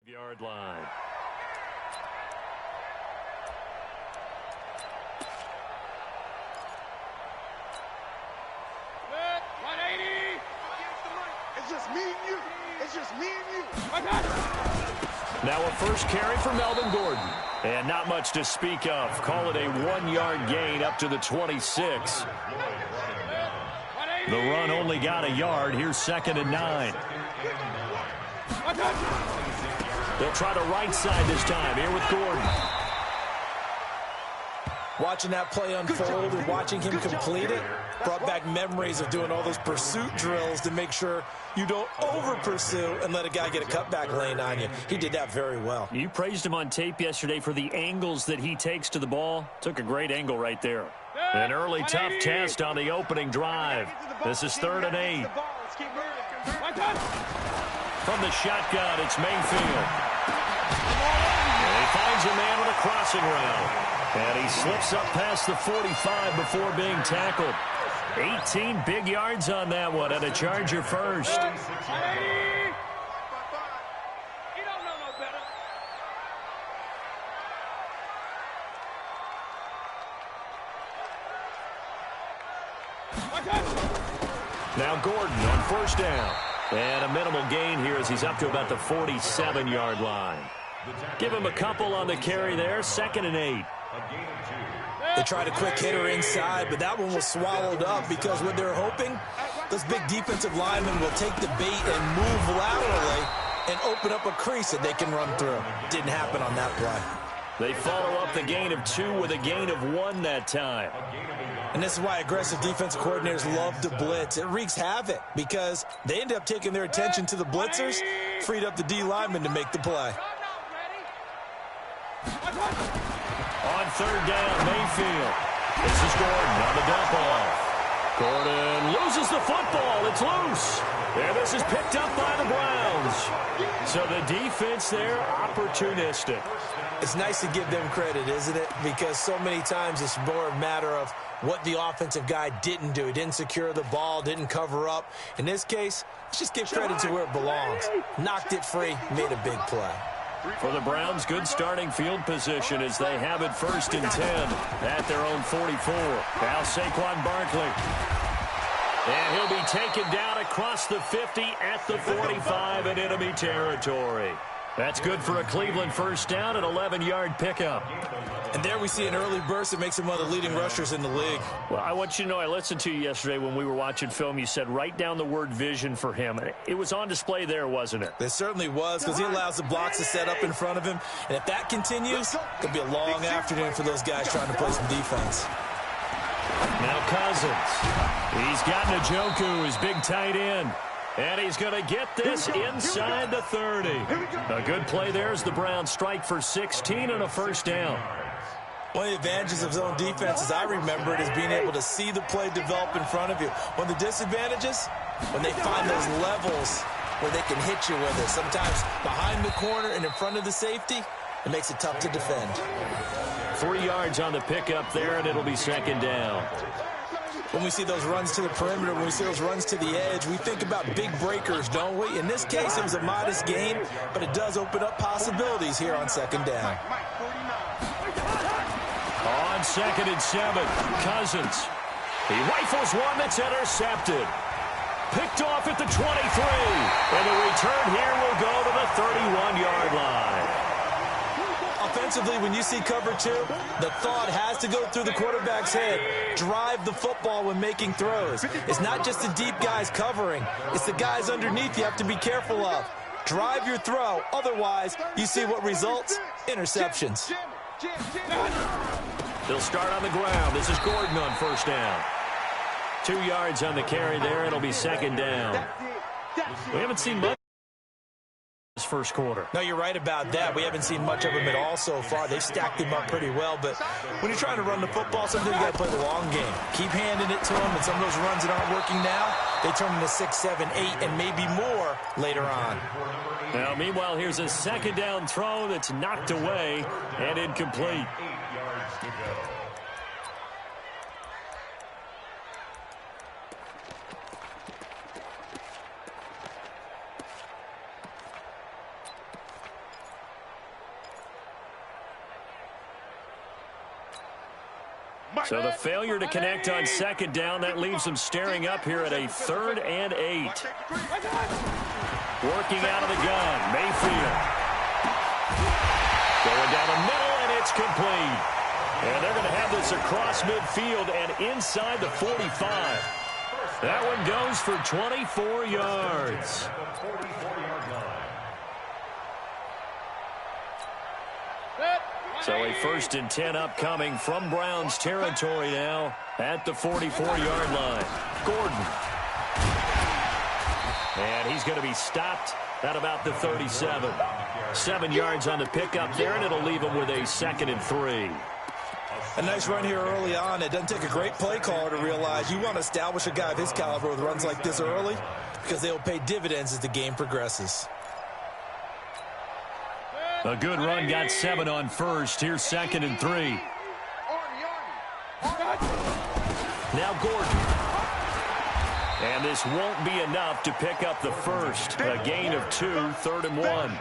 Yard line. Good. 180. It's just me and you. It's just me and you. Now a first carry for Melvin Gordon. And not much to speak of. Call it a 1-yard gain up to the 26. The run only got a yard. Here's 2nd and 9. They'll try to right side this time. Here with Gordon. Watching that play unfold and watching him complete it brought back memories of doing all those pursuit drills to make sure you don't over-pursue and let a guy get a cutback lane on you. He did that very well. You praised him on tape yesterday for the angles that he takes to the ball. Took a great angle right there. An early tough test on the opening drive. This is 3rd and 8. From the shotgun, it's Mayfield. And he finds a man with a crossing route. And he slips up past the 45 before being tackled. 18 big yards on that one, and a Charger first. You don't know no better. Now Gordon on 1st down. And a minimal gain here as he's up to about the 47-yard line. Give him a couple on the carry there. 2nd and 8. They tried a quick hitter inside, but that one was swallowed up because what they're hoping, those big defensive linemen will take the bait and move laterally and open up a crease that they can run through. Didn't happen on that play. They follow up the gain of 2 with a gain of 1 that time. And this is why aggressive defensive coordinators love to blitz. It wreaks havoc because they end up taking their attention to the blitzers, freed up the D lineman to make the play. On 3rd down, Mayfield. This is Gordon on the dump off. Gordon loses the football. It's loose. And this is picked up by the Browns. So the defense there, opportunistic. It's nice to give them credit, isn't it? Because so many times it's more a matter of what the offensive guy didn't do. He didn't secure the ball, didn't cover up. In this case, let's just give credit to where it belongs. Knocked it free, made a big play. For the Browns, good starting field position as they have it 1st and 10 at their own 44. Now Saquon Barkley. And he'll be taken down across the 50 at the 45 in enemy territory. That's good for a Cleveland 1st down, an 11-yard pickup. And there we see an early burst that makes him one of the leading rushers in the league. Well, I want you to know, I listened to you yesterday when we were watching film. You said write down the word vision for him. It was on display there, wasn't it? It certainly was, because he allows the blocks to set up in front of him. And if that continues, it could be a long afternoon for those guys trying to play some defense. Now Cousins. He's got Njoku, his big tight end. And he's going to get this inside the 30. A good play there as the Browns strike for 16 and a 1st down. One of the advantages of zone defense, as I remember it, is being able to see the play develop in front of you. One of the disadvantages, when they find those levels where they can hit you with it. Sometimes behind the corner and in front of the safety, it makes it tough to defend. 3 yards on the pickup there, and it'll be 2nd down. When we see those runs to the perimeter, when we see those runs to the edge, we think about big breakers, don't we? In this case, it was a modest gain, but it does open up possibilities here on 2nd down. On 2nd and 7, Cousins. He rifles one that's intercepted. Picked off at the 23. And the return here will go to the 31-yard line. Offensively, when you see cover 2, the thought has to go through the quarterback's head. Drive the football when making throws. It's not just the deep guys covering. It's the guys underneath you have to be careful of. Drive your throw. Otherwise, you see what results? Interceptions. They'll start on the ground. This is Gordon on 1st down. 2 yards on the carry there. It'll be 2nd down. We haven't seen much this 1st quarter. No, you're right about that. We haven't seen much of them at all so far. They've stacked him up pretty well, but when you're trying to run the football, sometimes you got to play the long game. Keep handing it to them, and some of those runs that aren't working now, they turn into 6, 7, 8, and maybe more later on. Now, meanwhile, here's a 2nd down throw that's knocked away and incomplete. So the failure to connect on second down, that leaves them staring up here at a 3rd and 8. Working out of the gun, Mayfield. Going down the middle, and it's complete. And they're going to have this across midfield and inside the 45. That one goes for 24 yards. So a 1st and 10 upcoming from Browns territory now at the 44-yard line. Gordon. And he's going to be stopped at about the 37. 7 yards on the pickup there, and it'll leave him with a 2nd and 3. A nice run here early on. It doesn't take a great play caller to realize you want to establish a guy of his caliber with runs like this early because they'll pay dividends as the game progresses. A good run, got 7 on first. Here's 2nd and 3. Now Gordon. And this won't be enough to pick up the first. A gain of 2, 3rd and 1.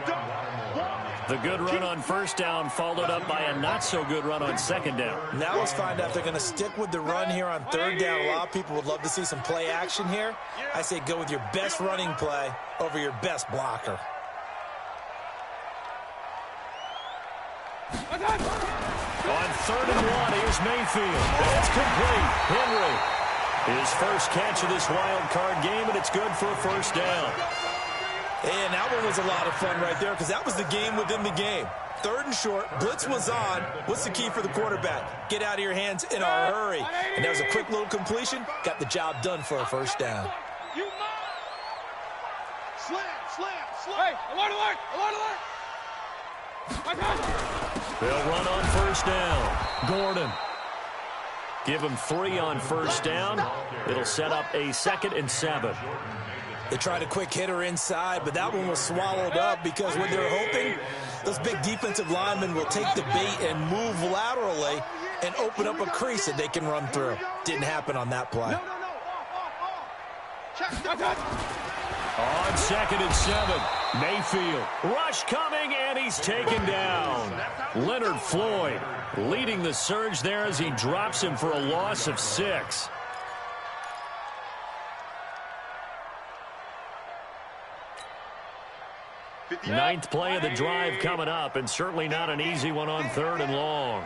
The good run on first down followed up by a not-so-good run on second down. Now let's find out if they're going to stick with the run here on 3rd down. A lot of people would love to see some play action here. I say go with your best running play over your best blocker. On 3rd and 1, here's Mayfield. It's complete. Henry, his first catch of this wild card game, and it's good for a first down. And that one was a lot of fun right there because that was the game within the game. 3rd and short, blitz was on. What's the key for the quarterback? Get out of your hands in a hurry. And that was a quick little completion. Got the job done for a first down. Slam. Hey, alert, alert, alert, alert. They'll run on first down. Gordon. Give him 3 on first down. It'll set up a 2nd and 7. They tried a quick hitter inside, but that one was swallowed up because what they're hoping, those big defensive linemen will take the bait and move laterally and open up a crease that they can run through. Didn't happen on that play. On 2nd and 7, Mayfield. Rush coming, and he's taken down. Leonard Floyd leading the surge there as he drops him for a loss of 6. Ninth play of the drive coming up, and certainly not an easy one on 3rd and long.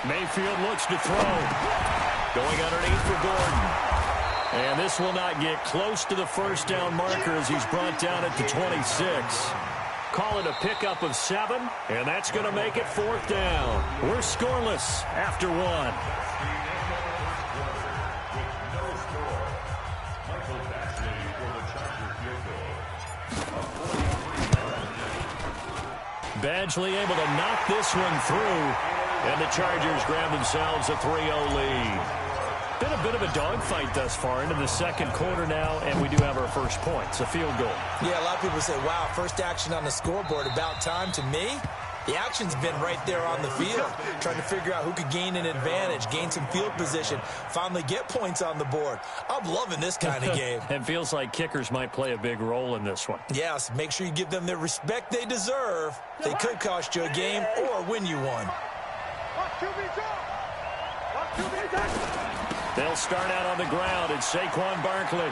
Mayfield looks to throw. Going underneath for Gordon. And this will not get close to the first down marker as he's brought down at the 26. Call it a pickup of 7, and that's going to make it 4th down. We're scoreless after 1. Badgley able to knock this one through, and the Chargers grab themselves a 3-0 lead. Been a bit of a dogfight thus far into the 2nd quarter now, and we do have our first point. It's a field goal. Yeah, a lot of people say, wow, first action on the scoreboard, about time. To me, the action's been right there on the field, trying to figure out who could gain an advantage, gain some field position, finally get points on the board. I'm loving this kind of game. It feels like kickers might play a big role in this one. Yes, make sure you give them the respect they deserve. They could cost you a game or win you one. They'll start out on the ground. It's Saquon Barkley.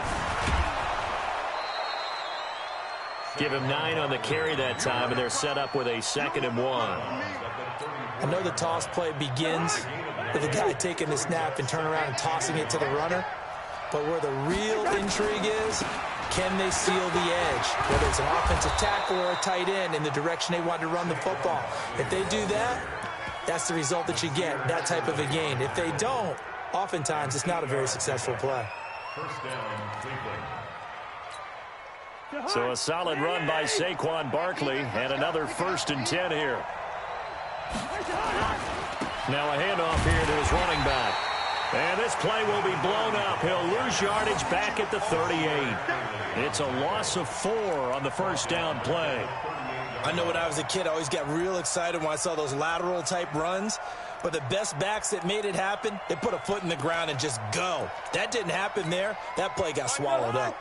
Give him 9 on the carry that time, and they're set up with a 2nd and 1. I know the toss play begins with the guy taking the snap and turn around and tossing it to the runner. But where the real intrigue is, can they seal the edge? Whether it's an offensive tackle or a tight end in the direction they want to run the football. If they do that, that's the result that you get, that type of a gain. If they don't, oftentimes it's not a very successful play. So a solid run by Saquon Barkley, and another 1st and 10 here. Now a handoff here to his running back. And this play will be blown up. He'll lose yardage back at the 38. It's a loss of 4 on the first down play. I know when I was a kid, I always got real excited when I saw those lateral type runs. But the best backs that made it happen, they put a foot in the ground and just go. That didn't happen there. That play got swallowed up.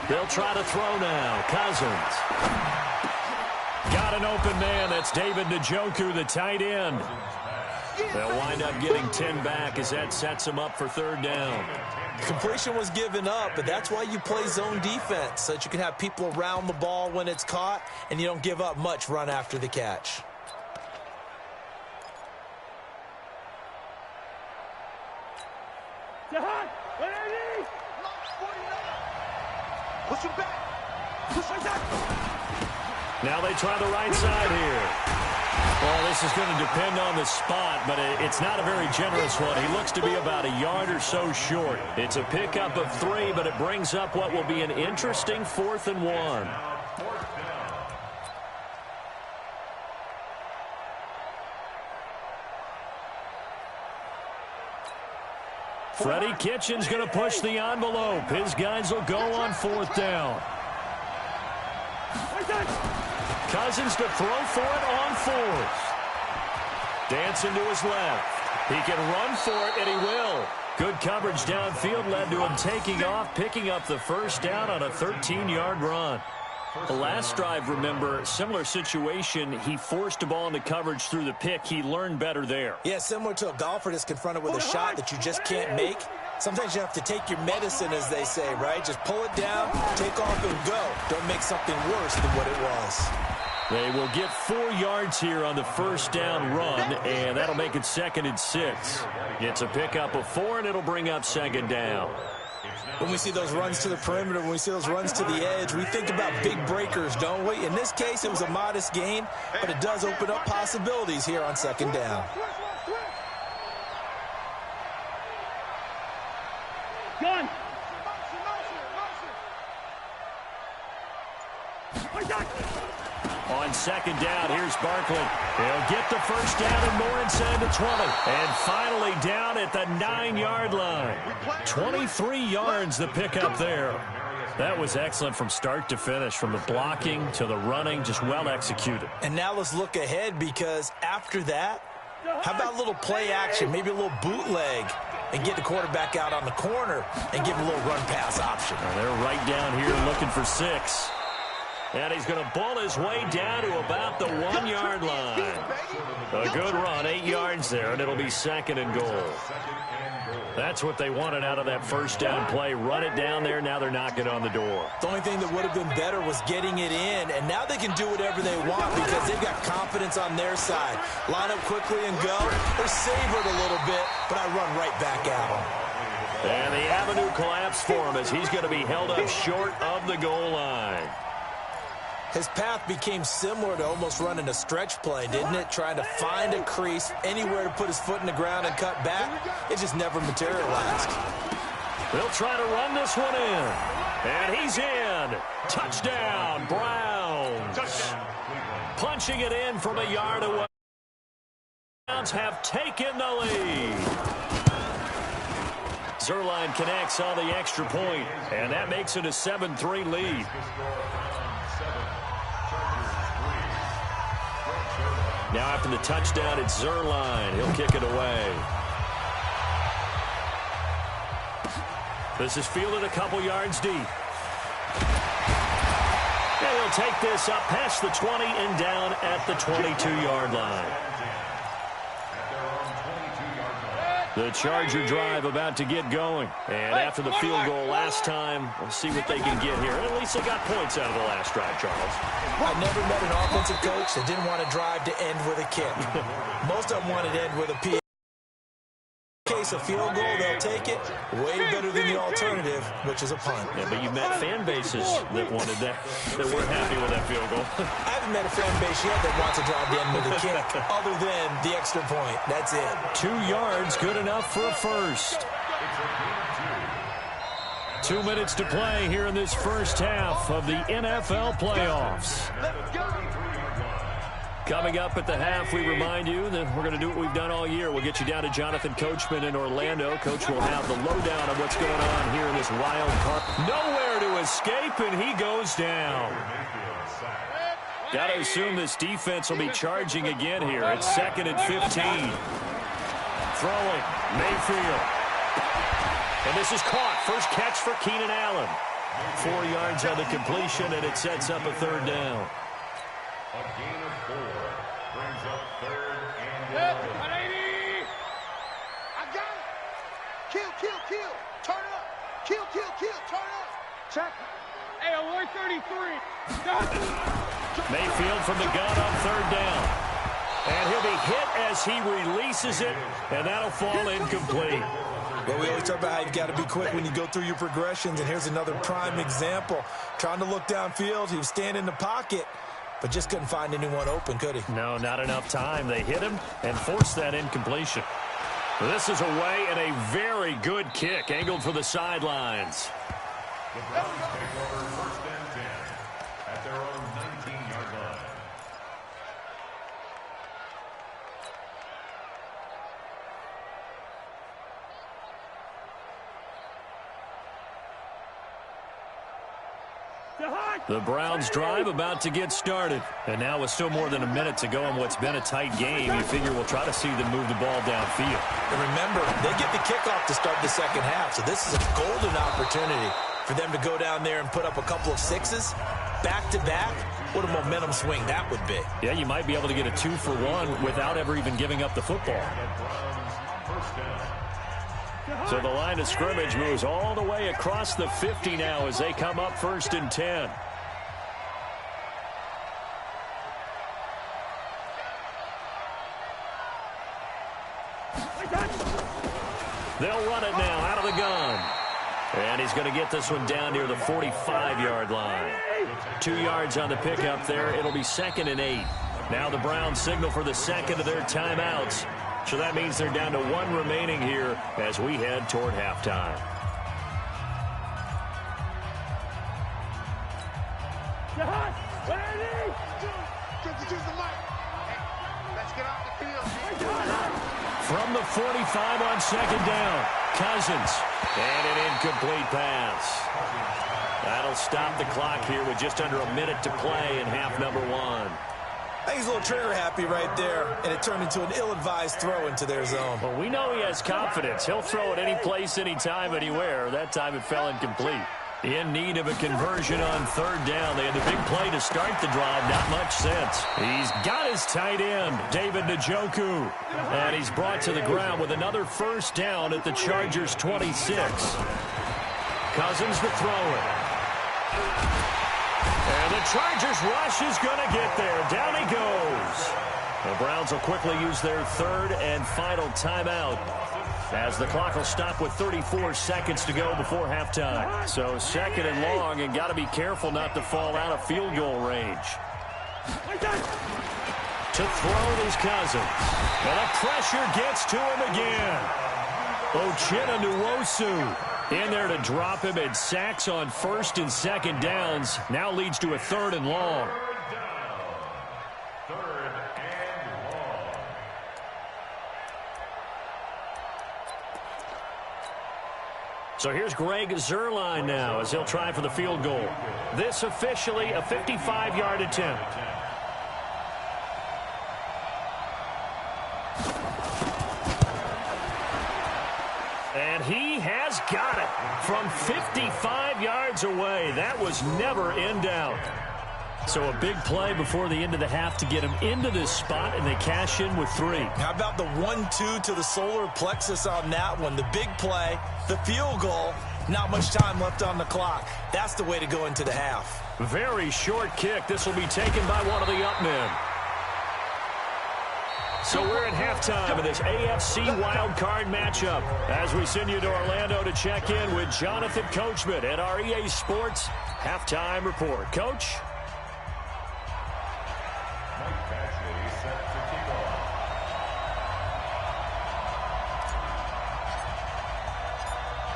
They'll try to throw now. Cousins. Got an open man. That's David Njoku, the tight end. They'll wind up getting 10 back as that sets them up for third down. Completion was given up, but that's why you play zone defense, so that you can have people around the ball when it's caught, and you don't give up much run after the catch. Now they try the right side here. Well, this is going to depend on the spot, but it's not a very generous one. He looks to be about a yard or so short. It's a pickup of 3, but it brings up what will be an interesting 4th and 1. Freddie Kitchen's going to push the envelope. His guys will go on 4th down. Cousins to throw for it on 4th. Dancing to his left. He can run for it, and he will. Good coverage downfield led to him taking off, picking up the first down on a 13-yard run. The last drive, remember, similar situation. He forced a ball into coverage through the pick. He learned better there. Yeah, similar to a golfer that's confronted with a shot that you just can't make. Sometimes you have to take your medicine, as they say, right? Just pull it down, take off, and go. Don't make something worse than what it was. They will get 4 yards here on the first down run, and that'll make it 2nd and 6. It's a pickup of 4, and it'll bring up 2nd down. When we see those runs to the perimeter, when we see those runs to the edge, we think about big breakers, don't we? In this case, it was a modest gain, but it does open up possibilities here on 2nd down. Gun. On 2nd down, here's Barkley. He'll get the first down and more inside the 20. And finally down at the 9-yard line. 23 yards the pickup there. That was excellent from start to finish, from the blocking to the running, just well executed. And now let's look ahead, because after that, how about a little play action, maybe a little bootleg, and get the quarterback out on the corner and give him a little run-pass option. Now they're right down here looking for 6. And he's going to bull his way down to about the 1-yard line. A good run, 8 yards there, and it'll be 2nd and goal. That's what they wanted out of that first down play. Run it down there. Now they're knocking on the door. The only thing that would have been better was getting it in, and now they can do whatever they want because they've got confidence on their side. Line up quickly and go. They're savored a little bit, but I run right back at them. And the avenue collapsed for him as he's going to be held up short of the goal line. His path became similar to almost running a stretch play, didn't it? Trying to find a crease, anywhere to put his foot in the ground and cut back. It just never materialized. They'll try to run this one in. And he's in. Touchdown, Browns. Punching it in from a yard away. Browns have taken the lead. Zerline connects on the extra point, and that makes it a 7-3 lead. Now after the touchdown, it's Zerline. He'll kick it away. This is fielded a couple yards deep. And he'll take this up past the 20 and down at the 22-yard line. The Charger drive about to get going. And after the field goal last time, we'll see what they can get here. And at least they got points out of the last drive, Charles. I never met an offensive coach that didn't want to drive to end with a kick. Most of them wanted to end with a PA. In case a field goal, they'll take it. Way better than the alternative, which is a punt. Yeah, but you met fan bases that wanted that weren't happy with that field goal. I haven't met a fan base yet that wants to drive to end with a kick, other than the extra point. That's it. 2 yards, good enough for a first. 2 minutes to play here in this first half of the NFL playoffs. Coming up at the half, we remind you that we're going to do what we've done all year. We'll get you down to Jonathan Coachman in Orlando. Coach will have the lowdown of what's going on here in this wild card. Nowhere to escape, and he goes down. Got to assume this defense will be charging again here. It's 2nd and 15. Throwing, Mayfield. And this is caught. First catch for Keenan Allen. 4 yards on the completion, and it sets up a third down. A gain of 4 brings up third and 11. I got it. Kill, kill, kill. Turn up. Kill, kill, kill. Turn up. Check. Hey, alert 33. Mayfield from the gun on third down. And he'll be hit as he releases it, and that'll fall incomplete. Well, we always talk about how you've got to be quick when you go through your progressions, and here's another prime example. Trying to look downfield, he was standing in the pocket, but just couldn't find anyone open, could he? No, not enough time. They hit him and forced that incompletion. This is away and a very good kick, angled for the sidelines. The Browns take over first and 10 at their own 19-yard line. The Browns drive about to get started. And now with still more than a minute to go in what's been a tight game, you figure we'll try to see them move the ball downfield. And remember, they get the kickoff to start the second half, so this is a golden opportunity for them to go down there and put up a couple of sixes back-to-back. What a momentum swing that would be. Yeah, you might be able to get a 2-for-1 without ever even giving up the football. So the line of scrimmage moves all the way across the 50 now as they come up first and 10. They'll run it now out of the gun. And he's going to get this one down near the 45-yard line. 2 yards on the pickup there. It'll be 2nd and 8. Now the Browns signal for the second of their timeouts. So that means they're down to 1 remaining here as we head toward halftime. Let's get off the field. From the 45 on second down, Cousins. And an incomplete pass. That'll stop the clock here with just under a minute to play in half number 1. I think he's a little trigger happy right there, and it turned into an ill-advised throw into their zone. Well, we know he has confidence. He'll throw it any place, anytime, anywhere. That time it fell incomplete. In need of a conversion on third down. They had the big play to start the drive. Not much sense. He's got his tight end, David Njoku. And he's brought to the ground with another first down at the Chargers' 26. Cousins to throw it. And the Chargers rush is going to get there. Down he goes. The Browns will quickly use their third and final timeout as the clock will stop with 34 seconds to go before halftime. So 2nd and long, and got to be careful not to fall out of field goal range. To throw is Cousins. And the pressure gets to him again. Uchenna Nwosu in there to drop him, and sacks on 1st and 2nd downs. Now leads to a 3rd and long. So here's Greg Zuerlein now as he'll try for the field goal. This officially a 55-yard attempt. And he has got it from 55 yards away. That was never in doubt. So a big play before the end of the half to get him into this spot, and they cash in with 3. How about the 1-2 to the solar plexus on that one? The big play, the field goal, not much time left on the clock. That's the way to go into the half. Very short kick. This will be taken by one of the up men. So we're at halftime of this AFC Wildcard matchup as we send you to Orlando to check in with Jonathan Coachman at our EA Sports Halftime Report. Coach?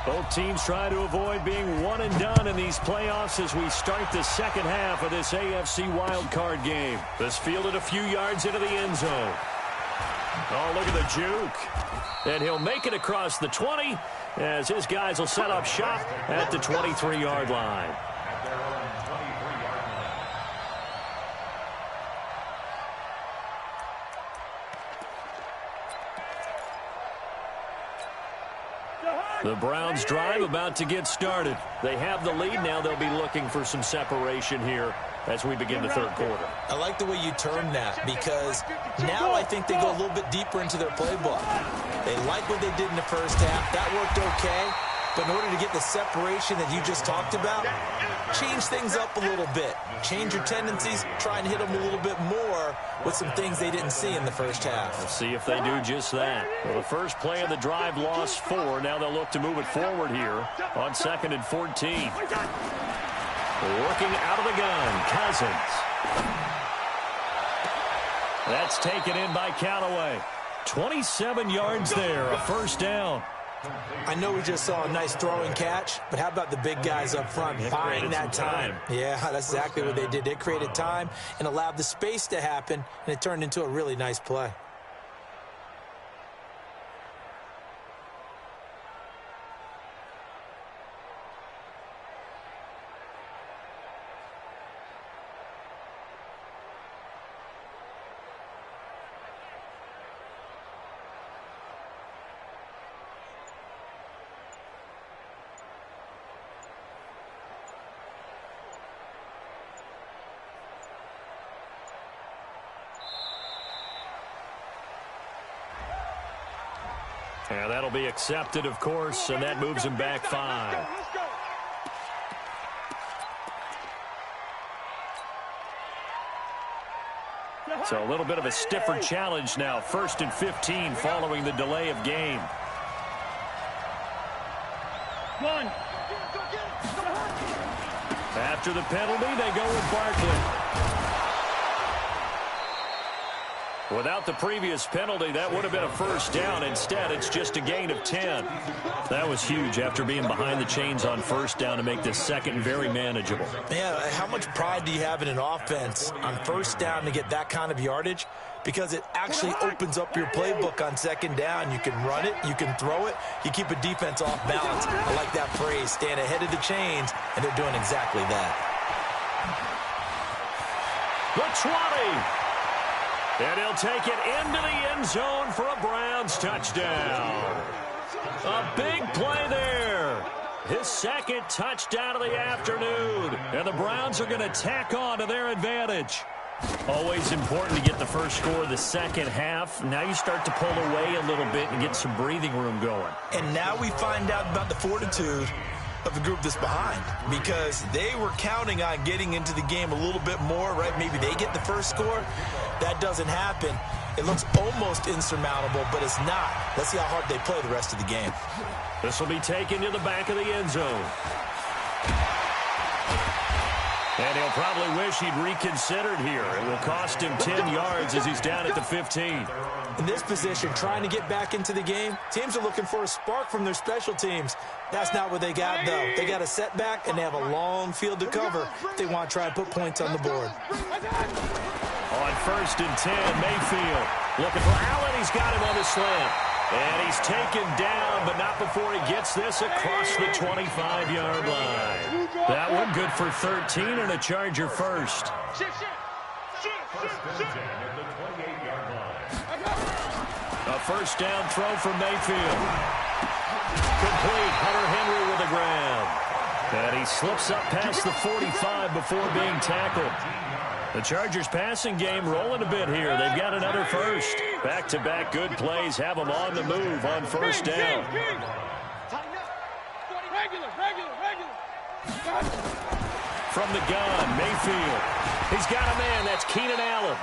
Both teams trying to avoid being one and done in these playoffs as we start the second half of this AFC wildcard game. This fielded a few yards into the end zone. Oh, look at the juke. And he'll make it across the 20 as his guys will set up shop at the 23-yard line. The Browns drive about to get started. They have the lead now. They'll be looking for some separation here as we begin the third quarter. I like the way you term that, because now I think they go a little bit deeper into their playbook. They like what they did in the first half. That worked okay. But in order to get the separation that you just talked about, change things up a little bit. Change your tendencies, try and hit them a little bit more with some things they didn't see in the first half. We'll see if they do just that. Well, the first play of the drive lost 4. Now they'll look to move it forward here on 2nd and 14. Working out of the gun, Cousins. That's taken in by Callaway. 27 yards there, a first down. I know we just saw a nice throwing catch, but how about the big guys up front buying that time? Yeah, that's exactly what they did. They created time and allowed the space to happen, and it turned into a really nice play. Yeah, that'll be accepted, of course, and that moves him back 5. So a little bit of a stiffer challenge now. 1st and 15 following the delay of game. After the penalty, they go with Barkley. Without the previous penalty, that would have been a first down. Instead, it's just a gain of 10. That was huge after being behind the chains on first down to make this second very manageable. Yeah, how much pride do you have in an offense on first down to get that kind of yardage? Because it actually opens up your playbook on 2nd down. You can run it, you can throw it, you keep a defense off balance. I like that phrase, stand ahead of the chains, and they're doing exactly that. The 20. And he'll take it into the end zone for a Browns touchdown. A big play there. His 2nd touchdown of the afternoon. And the Browns are going to tack on to their advantage. Always important to get the first score of the second half. Now you start to pull away a little bit and get some breathing room going. And now we find out about the fortitude of the group that's behind, because they were counting on getting into the game a little bit more, right? Maybe they get the first score. That doesn't happen. It looks almost insurmountable, but it's not. Let's see how hard they play the rest of the game. This will be taken to the back of the end zone. And he'll probably wish he'd reconsidered here. It will cost him 10 yards as he's down at the 15. In this position, trying to get back into the game, teams are looking for a spark from their special teams. That's not what they got, though. They got a setback, and they have a long field to cover if they want to try and put points on the board. On 1st and 10, Mayfield looking for Allen. He's got him on the slant. And he's taken down, but not before he gets this across the 25-yard line. That one good for 13 and a Charger first. A first down throw from Mayfield. Complete. Hunter Henry with the grab. And he slips up past the 45 before being tackled. The Chargers passing game rolling a bit here. They've got another first. Back-to-back good plays have them on the move on first down. From the gun, Mayfield. He's got a man. That's Keenan Allen.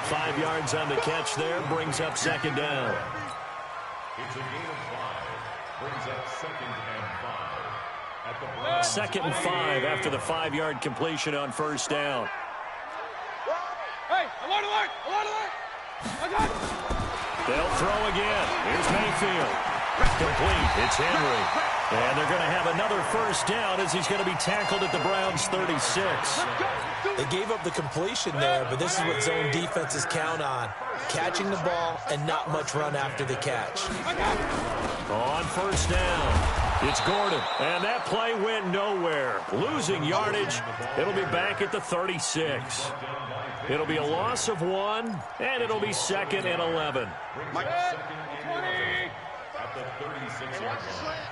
5 yards on the catch there. Brings up 2nd down. It's a gain of 5. Brings up 2nd and 5. 2nd and 5 after the 5-yard completion on first down. Hey, alert, alert, alert, alert. They'll throw again. Here's Mayfield. Complete. It's Henry. And they're going to have another first down as he's going to be tackled at the Browns' 36. They gave up the completion there, but this is what zone defenses count on. Catching the ball and not much run after the catch. On first down, it's Gordon. And that play went nowhere. Losing yardage. It'll be back at the 36. It'll be a loss of 1, and it'll be 2nd and 11. 36-yard line.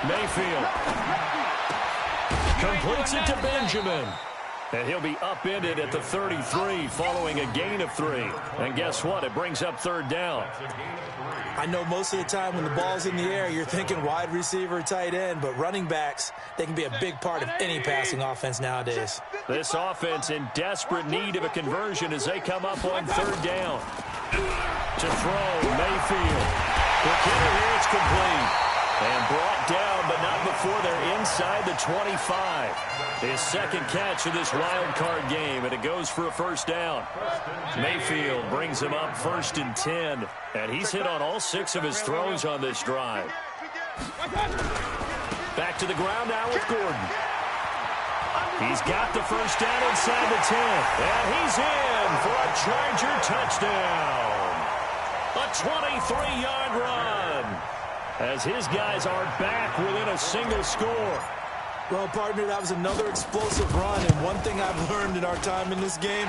Mayfield completes it to Benjamin. And he'll be upended at the 33 following a gain of 3. And guess what? It brings up third down. I know most of the time when the ball's in the air, you're thinking wide receiver, tight end, but running backs, they can be a big part of any passing offense nowadays. This offense in desperate need of a conversion as they come up on third down. To throw, Mayfield. The kicker here, it's complete. And brought down, but not before they're inside the 25. His second catch of this wild card game, and it goes for a first down. Mayfield brings him up 1st and 10, and he's hit on all 6 of his throws on this drive. Back to the ground now with Gordon. He's got the first down inside the 10, and he's in for a Charger touchdown. A 23-yard run, as his guys are back within a single score. Well, partner, that was another explosive run, and one thing I've learned in our time in this game,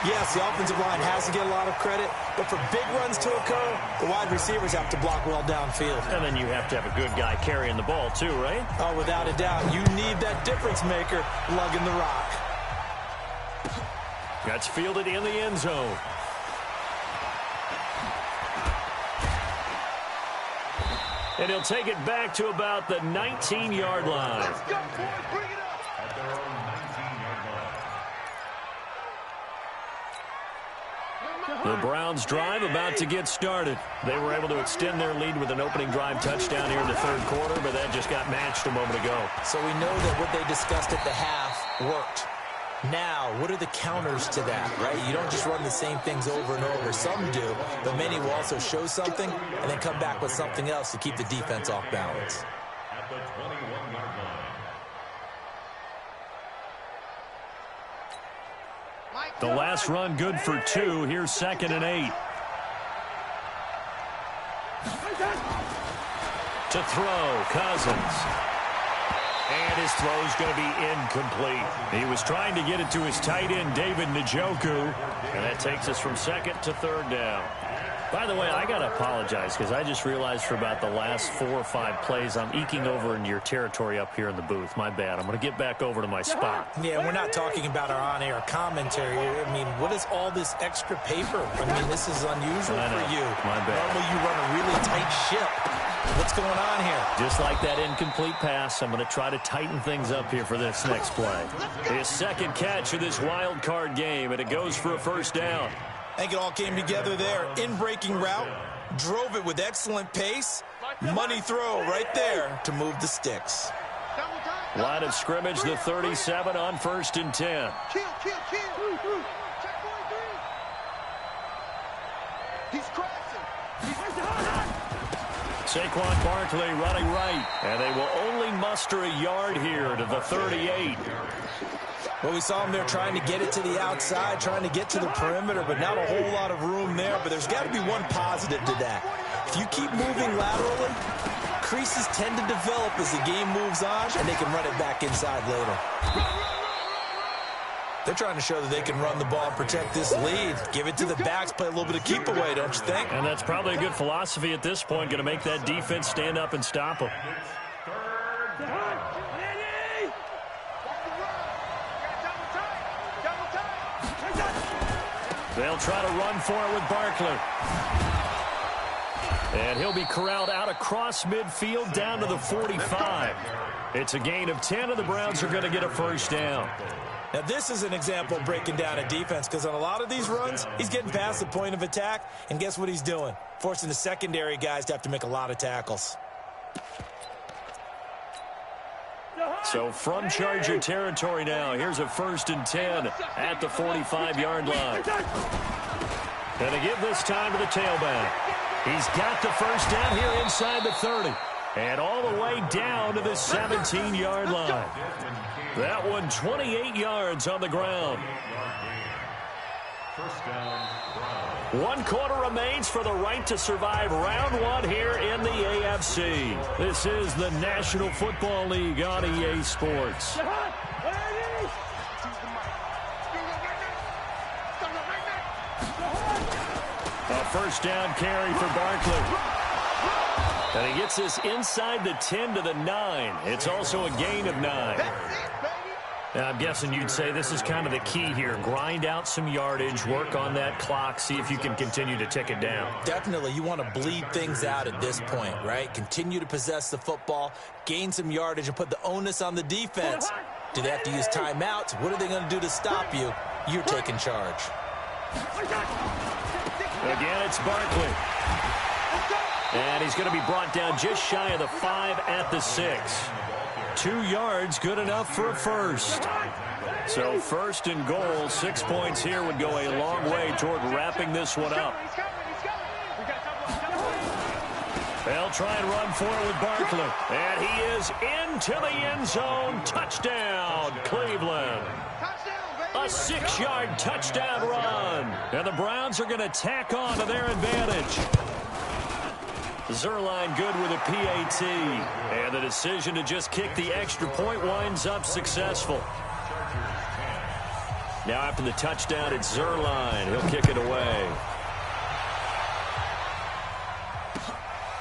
yes, the offensive line has to get a lot of credit, but for big runs to occur, the wide receivers have to block well downfield. And then you have to have a good guy carrying the ball too, right? Oh, without a doubt. You need that difference maker lugging the rock. That's fielded in the end zone. And he'll take it back to about the 19-yard line. Let's go, boys. Bring it up. At their own 19-yard line. The Browns drive about to get started. They were able to extend their lead with an opening drive touchdown here in the third quarter, but that just got matched a moment ago. So we know that what they discussed at the half worked. Now, what are the counters to that, right? You don't just run the same things over and over. Some do, but many will also show something and then come back with something else to keep the defense off balance. At the 21-yard line. The last run good for 2. Here's 2nd and 8. To throw, Cousins. And his throw's going to be incomplete. He was trying to get it to his tight end, David Njoku. And that takes us from 2nd to 3rd down. By the way, I got to apologize because I just realized for about the last 4 or 5 plays, I'm eking over into your territory up here in the booth. My bad. I'm going to get back over to my spot. Yeah, we're not talking about our on-air commentary. I mean, what is all this extra paper? I mean, this is unusual for you. My bad. Normally you run a really tight ship. What's going on here? Just like that incomplete pass, I'm going to try to tighten things up here for this next play. His second catch of this wild card game, and it goes for a first down. I think it all came together there. In-breaking route, drove it with excellent pace. Money throw right there to move the sticks. Line of scrimmage, the 37 on 1st and 10. Kill. Check 43. He's crashing. Saquon Barkley running right, and they will only muster a yard here to the 38. Well, we saw him there trying to get it to the outside, trying to get to the perimeter, but not a whole lot of room there. But there's got to be one positive to that. If you keep moving laterally, creases tend to develop as the game moves on, and they can run it back inside later. They're trying to show that they can run the ball and protect this lead. Give it to the backs, play a little bit of keep away, don't you think? And that's probably a good philosophy at this point, going to make that defense stand up and stop them. They'll try to run for it with Barkley. And he'll be corralled out across midfield down to the 45. It's a gain of 10, and the Browns are going to get a first down. Now, this is an example of breaking down a defense, because on a lot of these runs, he's getting past the point of attack, and guess what he's doing? Forcing the secondary guys to have to make a lot of tackles. So from Charger territory now, here's a 1st and 10 at the 45-yard line. And they give this time to the tailback. He's got the first down here inside the 30. And all the way down to the 17-yard line. That one 28 yards on the ground. First down, Browns. 1 quarter remains for the right to survive round 1 here in the AFC. This is the National Football League on EA Sports. A first down carry for Barkley. And he gets this inside the 10 to the 9. It's also a gain of 9. I'm guessing you'd say this is kind of the key here. Grind out some yardage, work on that clock, see if you can continue to tick it down. Definitely, you want to bleed things out at this point, right? Continue to possess the football, gain some yardage, and put the onus on the defense. Do they have to use timeouts? What are they going to do to stop you? You're taking charge. Again, it's Barkley. And he's going to be brought down just shy of the 5 at the 6. 2 yards, good enough for a first. So first and goal, 6 points here would go a long way toward wrapping this one up. They'll try and run for it with Barkley. And he is into the end zone. Touchdown, Cleveland. A 6-yard touchdown run. And the Browns are going to tack on to their advantage. Zerline good with a PAT. And the decision to just kick the extra point winds up successful. Now after the touchdown, it's Zerline. He'll kick it away.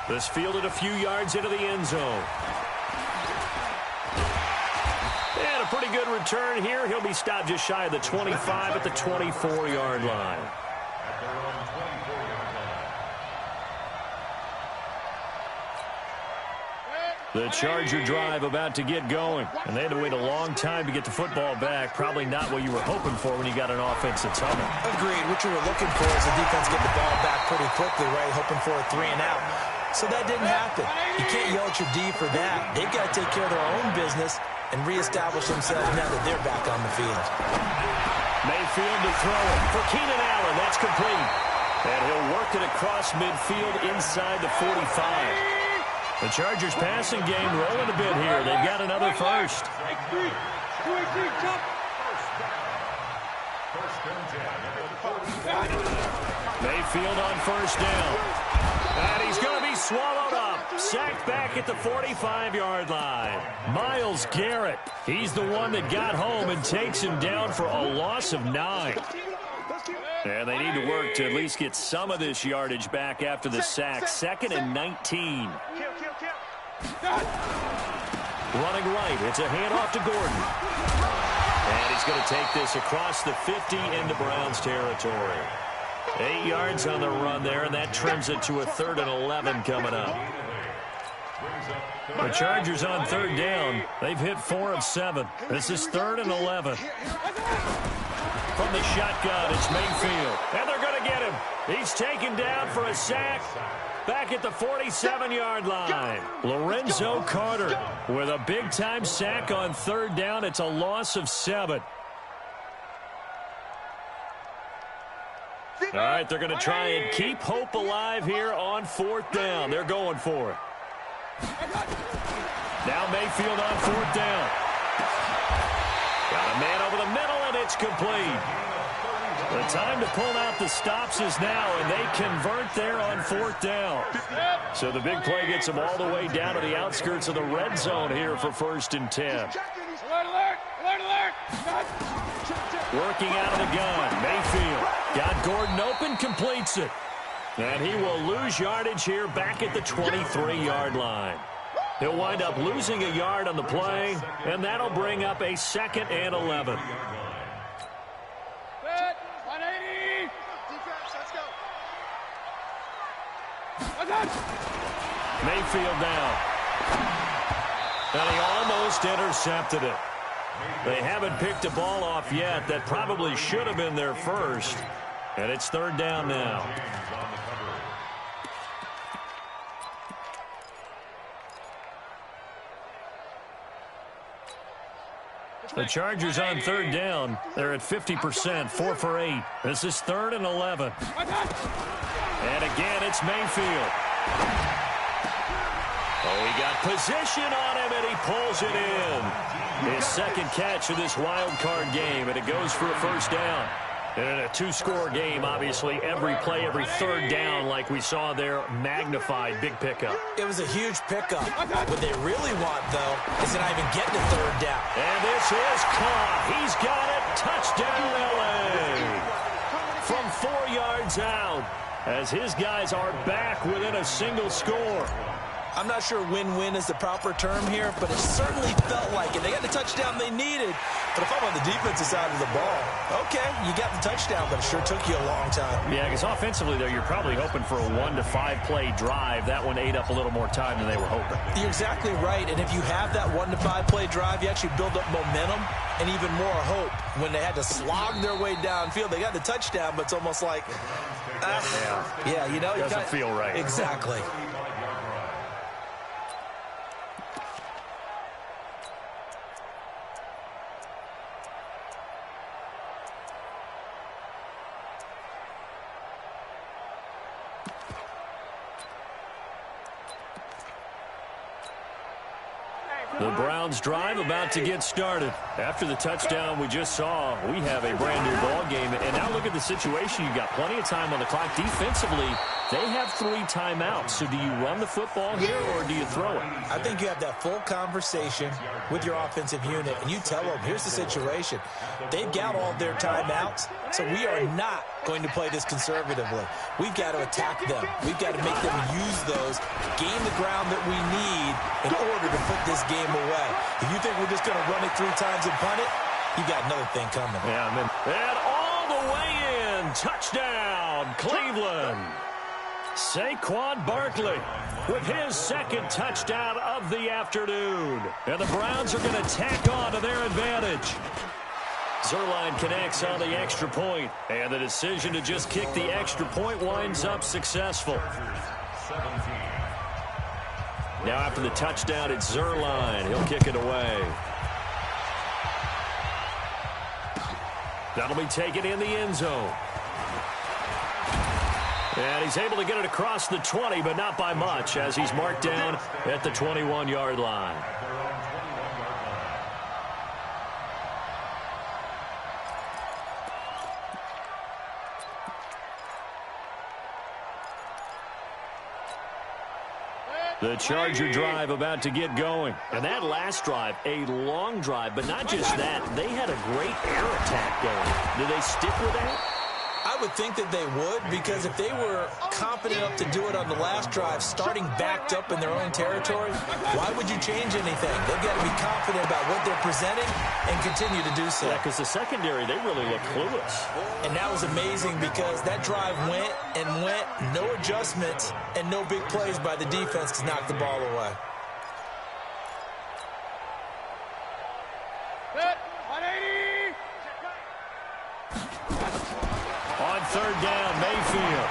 This fielded a few yards into the end zone. And a pretty good return here. He'll be stopped just shy of the 25 at the 24-yard line. The Charger drive about to get going. And they had to wait a long time to get the football back. Probably not what you were hoping for when you got an offense that's humming. Agreed. What you were looking for is the defense get the ball back pretty quickly, right? Hoping for a 3 and out. So that didn't happen. You can't yell at your D for that. They've got to take care of their own business and reestablish themselves now that they're back on the field. Mayfield to throw it for Keenan Allen. That's complete. And he'll work it across midfield inside the 45. The Chargers passing game rolling a bit here. They've got another first. Mayfield on first down. And he's going to be swallowed up. Sacked back at the 45-yard line. Myles Garrett. He's the one that got home and takes him down for a loss of 9. And they need to work to at least get some of this yardage back after the sack. 2nd and 19. Running right. It's a handoff to Gordon. And he's going to take this across the 50 into Browns territory. 8 yards on the run there, and that trims it to a 3rd and 11 coming up. The Chargers on 3rd down. They've hit 4 of 7. This is 3rd and 11. From the shotgun, it's Mayfield. And they're going to get him. He's taken down for a sack back at the 47-yard line. Lorenzo Carter with a big-time sack on 3rd down. It's a loss of 7. All right, they're going to try and keep hope alive here on 4th down. They're going for it. Now Mayfield on 4th down. Got a man over the middle, and it's complete. The time to pull out the stops is now, and they convert there on 4th down. So the big play gets them all the way down to the outskirts of the red zone here for 1st and 10. Alert, alert, alert, alert. Working out of the gun, Mayfield. Got Gordon open, completes it. And he will lose yardage here back at the 23-yard line. He'll wind up losing a yard on the play, and that'll bring up a 2nd and 11. Set, 180. Defense, let's go. Mayfield down. And he almost intercepted it. They haven't picked a ball off yet. That probably should have been their first. And it's 3rd down now. The Chargers on 3rd down. They're at 50%, 4 for 8. This is 3rd and 11. And again, it's Mayfield. Oh, he got position on him, and he pulls it in. His 2nd catch of this wild card game, and it goes for a 1st down. And in a 2-score game, obviously, every play, every 3rd down, like we saw there, magnified, big pickup. It was a huge pickup. What they really want, though, is to not even get to 3rd down. And this is caught. He's got it. Touchdown, L.A. From 4 yards out. as his guys are back within a single score. I'm not sure win-win is the proper term here, but it certainly felt like it. They got the touchdown they needed, but if I'm on the defensive side of the ball, okay, you got the touchdown, but it sure took you a long time. Yeah, because offensively, though, you're probably hoping for a 1 to 5 play drive. That one ate up a little more time than they were hoping. You're exactly right, and if you have that 1 to 5 play drive, you actually build up momentum and even more hope. When they had to slog their way downfield, they got the touchdown, but it's almost like, yeah, you know. It doesn't feel right. Exactly. The Browns drive about to get started. After the touchdown we just saw, we have a brand new ball game. And now look at the situation. You've got plenty of time on the clock. Defensively, they have 3 timeouts. So do you run the football here or do you throw it? I think you have that full conversation with your offensive unit, and you tell them, here's the situation. They've got all their timeouts, so we are not going to play this conservatively. We've got to attack them. We've got to make them use those, gain the ground that we need in order to put this game away. If you think we're just going to run it 3 times and punt it, you got another thing coming. Yeah, man. And all the way in. Touchdown, Cleveland. Saquon Barkley with his 2nd touchdown of the afternoon. And the Browns are going to tack on to their advantage. Zuerlein connects on the extra point, and the decision to just kick the extra point winds up successful. Now after the touchdown, it's Zuerlein. He'll kick it away. That'll be taken in the end zone. And he's able to get it across the 20, but not by much, as he's marked down at the 21-yard line. The Charger drive about to get going. And that last drive, a long drive, but not just that. They had a great air attack going. Do they stick with that? I would think that they would, because if they were confident enough to do it on the last drive, starting backed up in their own territory, why would you change anything? They've got to be confident about what they're presenting and continue to do so. Yeah, because the secondary, they really look clueless. And that was amazing because that drive went and went, no adjustments, and no big plays by the defense to knock the ball away. Set. 180. On 3rd down, Mayfield.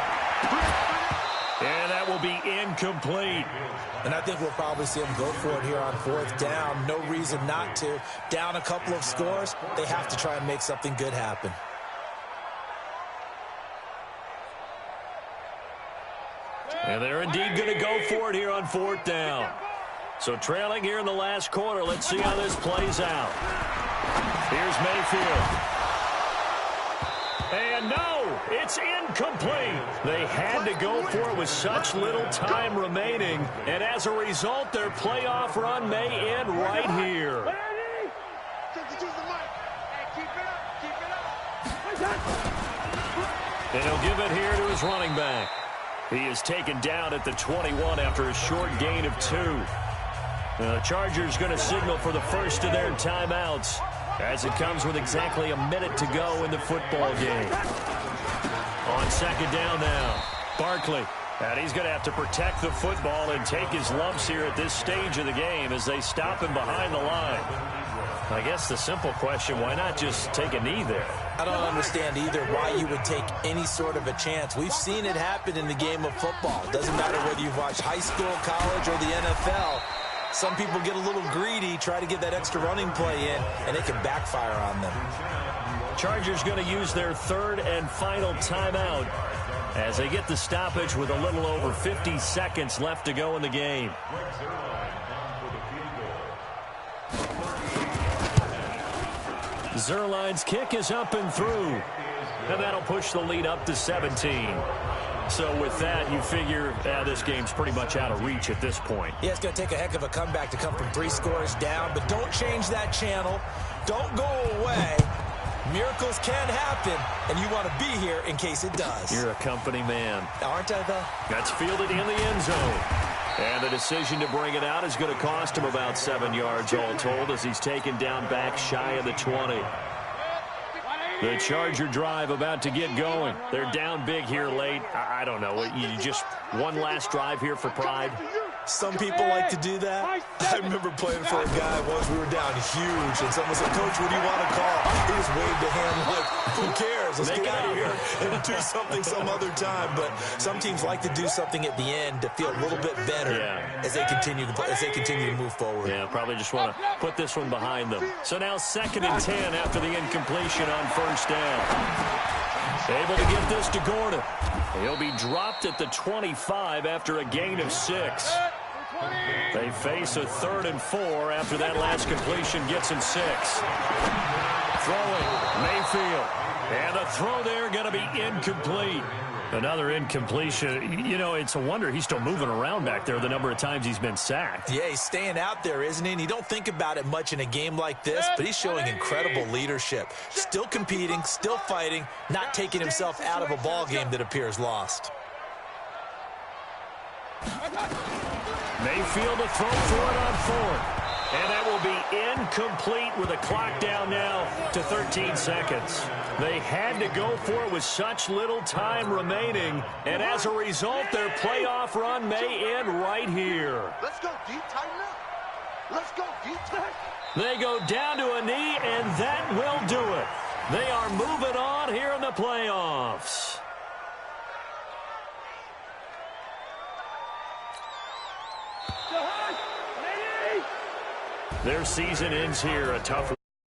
And that will be incomplete. And I think we'll probably see them go for it here on 4th down. No reason not to. Down a couple of scores, they have to try and make something good happen. And they're indeed going to go for it here on 4th down. So trailing here in the last quarter, let's see how this plays out. Here's Mayfield. And no, it's incomplete. They had to go for it with such little time remaining. And as a result, their playoff run may end right here. And he'll give it here to his running back. He is taken down at the 21 after a short gain of 2. The Chargers going to signal for the first of their timeouts, as it comes with exactly a minute to go in the football game. On 2nd down now, Barkley. And he's going to have to protect the football and take his lumps here at this stage of the game as they stop him behind the line. I guess the simple question, why not just take a knee there? I don't understand either why you would take any sort of a chance. We've seen it happen in the game of football. Doesn't matter whether you've watched high school, college, or the NFL. Some people get a little greedy, try to get that extra running play in, and it can backfire on them. Chargers going to use their 3rd and final timeout as they get the stoppage with a little over 50 seconds left to go in the game. Zuerlein's kick is up and through, and that'll push the lead up to 17. So with that, you figure this game's pretty much out of reach at this point. Yeah, it's going to take a heck of a comeback to come from 3 scores down, but don't change that channel. Don't go away. Miracles can happen, and you want to be here in case it does. You're a company man. Aren't I, though? That's fielded in the end zone. And the decision to bring it out is going to cost him about 7 yards all told as he's taken down back shy of the 20. The Charger drive about to get going. They're down big here late. I don't know. You just one last drive here for pride? Some people like to do that. I remember playing for a guy once. We were down huge, and someone said, "Coach, what do you want to call?" He just waved a hand like, "Who cares? Let's get out of here and do something some other time." But some teams like to do something at the end to feel a little bit better as they continue to move forward. Yeah, probably just want to put this one behind them. So now 2nd and 10 after the incompletion on first down. Able to get this to Gordon. He'll be dropped at the 25 after a gain of 6. They face a 3rd and 4 after that last completion gets him 6. Throwing, Mayfield. And a throw there going to be incomplete. Another incompletion. You know, it's a wonder he's still moving around back there the number of times he's been sacked. Yeah, he's staying out there, isn't he? And you don't think about it much in a game like this, but he's showing incredible leadership. Still competing, still fighting, not taking himself out of a ball game that appears lost. Mayfield to throw for it on 4th. And that will be incomplete with a clock down now to 13 seconds. They had to go for it with such little time remaining. And as a result, their playoff run may end right here. Let's go deep, tighten up. Let's go deep, tighten. They go down to a knee, and that will do it. They are moving on here in the playoffs. Their season ends here, a tough